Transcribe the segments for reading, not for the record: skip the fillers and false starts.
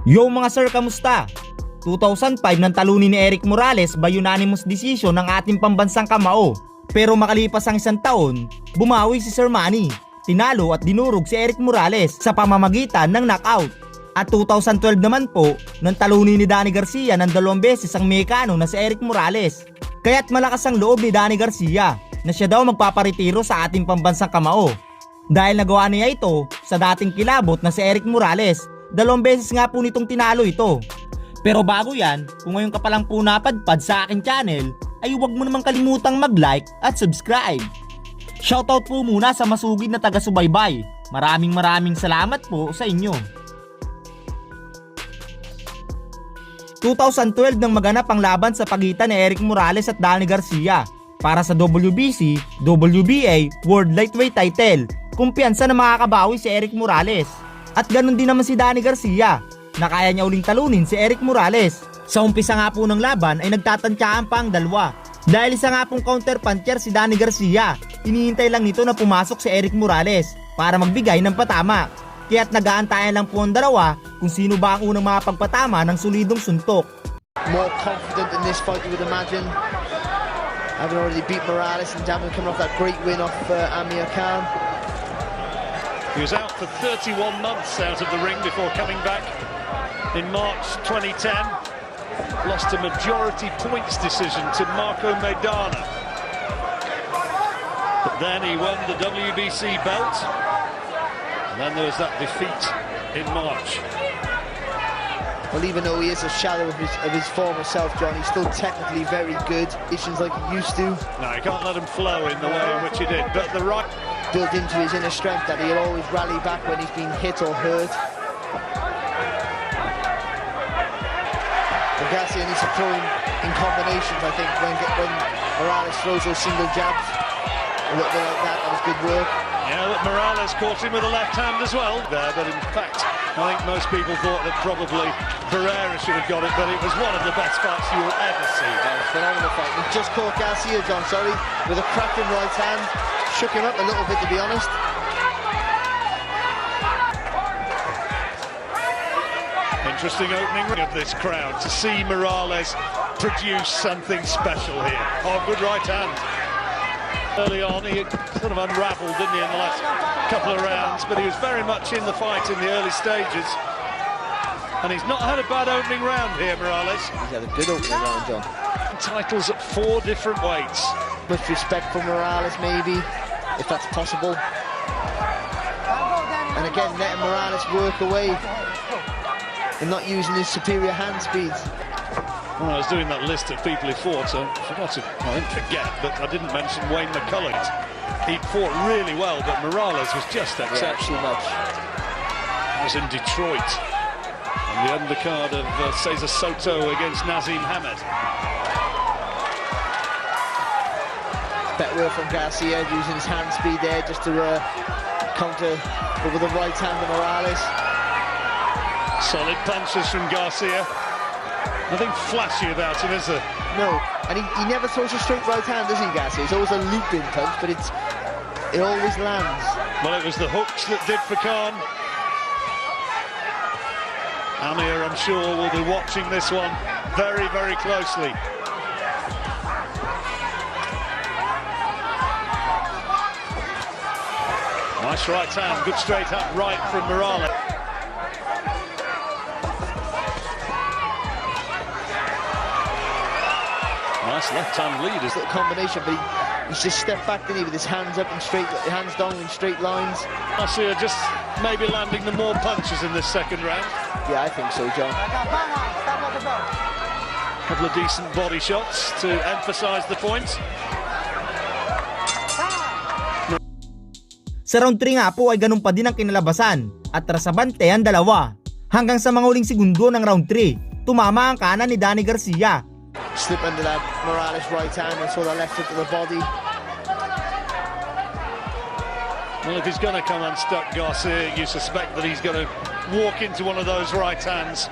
Yo mga sir, kamusta? 2005 nang talunin ni Eric Morales by unanimous decision ng ating pambansang kamao. Pero makalipas ang isang taon, bumawi si Sir Manny, tinalo at dinurog si Eric Morales sa pamamagitan ng knockout. At 2012 naman po, nang talunin ni Danny Garcia ng 2 beses ang Mexicano na si Eric Morales. Kaya't malakas ang loob ni Danny Garcia na siya daw magpaparetiro sa ating pambansang kamao. Dahil nagawa niya ito sa dating kilabot na si Eric Morales, 2 beses nga po nitong tinalo ito. Pero bago yan, kung ngayon ka pa lang po napadpad sa aking channel, ay huwag mo namang kalimutang mag-like at subscribe. Shoutout po muna sa masugid na taga-subaybay. Maraming salamat po sa inyo. 2012 nang maganap ang laban sa pagitan ni Eric Morales at Danny Garcia para sa WBC, WBA World Lightweight title. Kumpiyansa na makakabawi si Eric Morales. At ganun din naman si Danny Garcia na kaya niya uling talunin si Eric Morales. Sa umpisa nga po ng laban ay nagtatansyaan pa ang dalawa. Dahil isa nga pong counter puncher si Danny Garcia, hinihintay lang nito na pumasok si Eric Morales para magbigay ng patama. Kaya't nag-aantayan lang po ang dalawa kung sino ba ang unang makapagpatama ng solidong suntok. More confident in this fight, you would imagine. Having already beat Morales and Damon coming off that great win off MEXICANO. He was out for 31 months out of the ring before coming back in March 2010. Lost a majority points decision to Marco Maidana. But then he won the WBC belt. And then there was that defeat in March. Well, even though he is a shadow of his former self, John, he's still technically very good. Issues like he used to. No, you can't let him flow in the way in which he did. But the right built into his inner strength that he'll always rally back when he's been hit or hurt. And Garcia needs to throw in combinations, I think, when Morales throws those single jabs. A little bit like that was good work. Yeah, but Morales caught him with a left hand as well there, but in fact, I think most people thought that probably Pereira should have got it, but it was one of the best fights you will ever see. Phenomenal fight. He just caught Garcia, John, sorry, with a cracking right hand. Shook him up a little bit, to be honest. Interesting opening of this crowd to see Morales produce something special here. Oh, good right hand. Early on, he sort of unravelled, didn't he, in the last couple of rounds, but he was very much in the fight in the early stages. And he's not had a bad opening round here, Morales. He's had a good opening round, John. Titles at 4 different weights. Much respect for Morales, maybe, if that's possible. And again, letting Morales work away and not using his superior hand speeds. Well, I was doing that list of people he fought, so I didn't forget, but I didn't mention Wayne McCullers. He fought really well, but Morales was just exceptional. Too much. He was in Detroit, on the undercard of Cesar Soto against Nazim Hamed. Better work from Garcia, using his hand speed there just to counter with the right hand of Morales. Solid punches from Garcia. Nothing flashy about him, is there? No, and he never throws a straight right hand, does he, Garcia? It's always a looping punch, but it always lands. Well, it was the hooks that did for Khan. Amir, I'm sure, will be watching this one very closely. Nice right hand, good straight up right from Morales. Nice left-hand lead. It's a combination, but he's just stepped back, didn't he, with his hands up and hands down in straight lines. Garcia just maybe landing the more punches in this second round. Yeah, I think so, John. Couple of decent body shots to emphasize the point. Sa round 3 nga po ay ganun pa din ang kinalabasan at trasabante ang dalawa. Hanggang sa mga huling segundo ng round 3, tumama ang kanan ni Danny Garcia. Slip under that Morales right hand and saw the left hook to the body. Well, if he's going to come unstuck, Garcia, you suspect that he's going to walk into one of those right hands.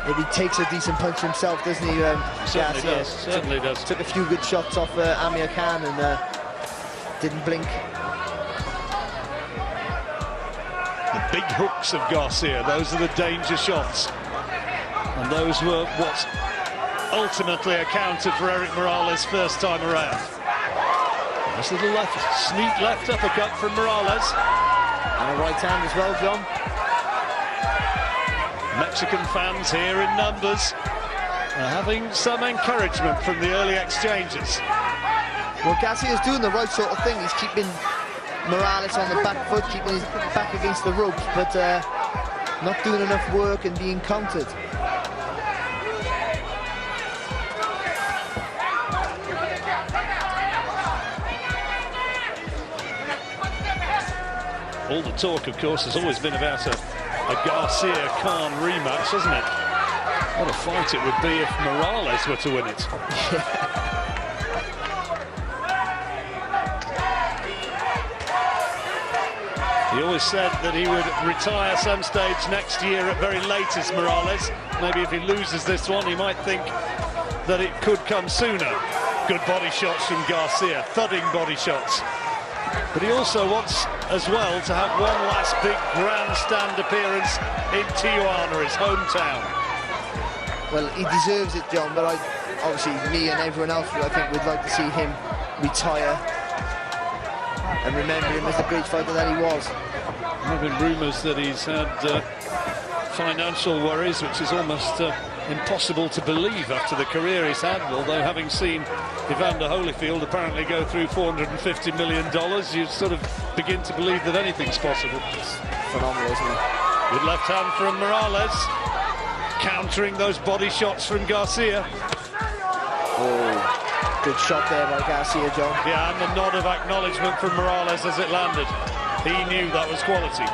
Maybe takes a decent punch himself, doesn't he? Certainly does. Certainly does. Took a few good shots off MEXICANO and didn't blink. big hooks of Garcia. Those are the danger shots. And those were what's ultimately accounted for Erik Morales' first time around. Nice little left, sneak left uppercut from Morales. And a right hand as well, John. Mexican fans here in numbers are having some encouragement from the early exchanges. Well, Garcia's doing the right sort of thing. He's keeping Morales on the back foot, keeping his back against the ropes, but not doing enough work and being countered. All the talk, of course, has always been about a Garcia-Khan rematch, hasn't it? What a fight it would be if Morales were to win it. He always said that he would retire some stage next year at very latest, Morales. Maybe if he loses this one, he might think that it could come sooner. Good body shots from Garcia, thudding body shots. But he also wants, as well, to have one last big grandstand appearance in Tijuana, his hometown. Well, he deserves it, John, but obviously me and everyone else, I think, would like to see him retire and remember him as the great fighter that he was. There have been rumours that he's had financial worries, which is almost impossible to believe after the career he's had, although having seen Evander Holyfield apparently go through $450 million, you sort of begin to believe that anything's possible. It's phenomenal, isn't it? Good left hand from Morales, countering those body shots from Garcia. Oh, good shot there by Garcia, John. Yeah, and the nod of acknowledgement from Morales as it landed. He knew that was quality.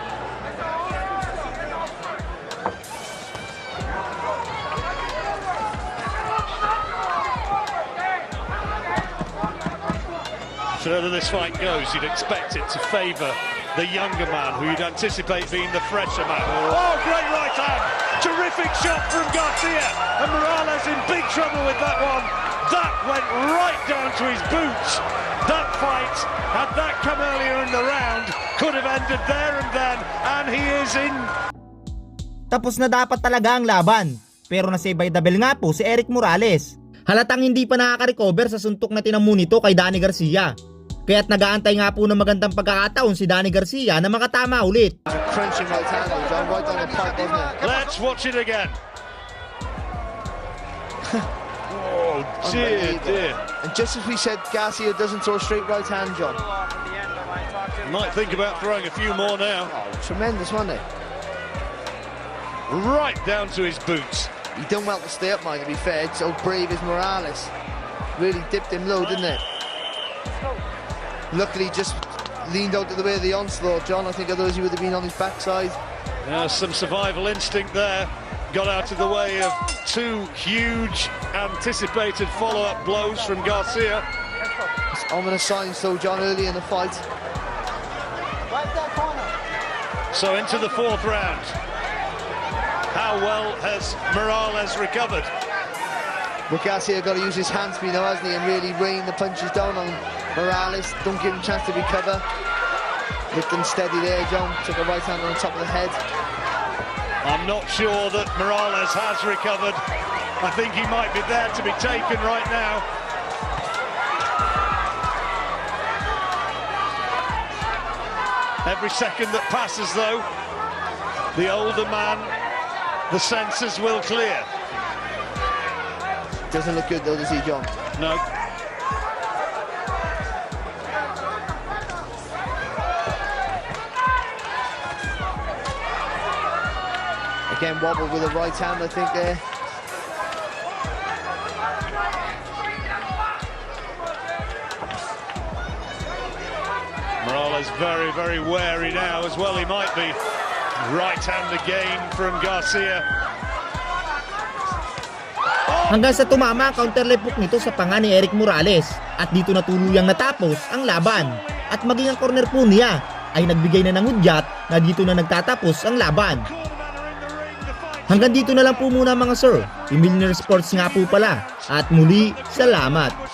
Further this fight goes, you'd expect it to favour the younger man, who you'd anticipate being the fresher man. Oh, great right hand! Terrific shot from Garcia, and Morales in big trouble with that one. That went right down to his boots. That fight, had that come earlier in the round, could have ended there and then, and he is in. Tapos na dapat talaga ang laban, pero na-save by the bell nga po si Erik Morales. Halatang hindi pa nakaka-recover sa suntok na tinamu nito kay Danny Garcia. Kaya't nag-aantay nga po ng magandang pagkakataon si Danny Garcia na makatama ulit. Crunching right hand, John, right on the pipe, wasn't it? Let's watch it again. Oh dear, dear. And just as we said, Garcia doesn't throw a straight right hand, John. Might think about throwing a few more now. Oh, tremendous, wasn't it? Right down to his boots. He done well to stay up, mind, to be fair. So brave as Morales. Really dipped him low, didn't it? Luckily, just leaned out of the way of the onslaught, John. I think otherwise he would have been on his backside. Yeah, some survival instinct there. Got out of the way of two huge anticipated follow-up blows from Garcia. It's ominous signs, though, John, early in the fight. So into the fourth round. How well has Morales recovered? But Garcia got to use his hand speed now, hasn't he, and really rain the punches down on Morales. Don't give him a chance to recover. Looked unsteady there, John. Took a right hand on the top of the head. I'm not sure that Morales has recovered. I think he might be there to be taken right now. Every second that passes, though, the older man, the senses will clear. Doesn't look good, though, does he, John? No. Again, wobbled with a right hand, I think, there. Morales very, very wary now as well. He might be. Right hand again from Garcia. Hanggang sa tumama ang counterleft hook nito sa panga ni Erik Morales. At dito na tuluyang natapos ang laban. At maging ang corner po niya ay nagbigay na ng hudyat na dito na nagtatapos ang laban. Hanggang dito na lang po muna mga sir. Emillionaire Sports nga po pala. At muli, salamat.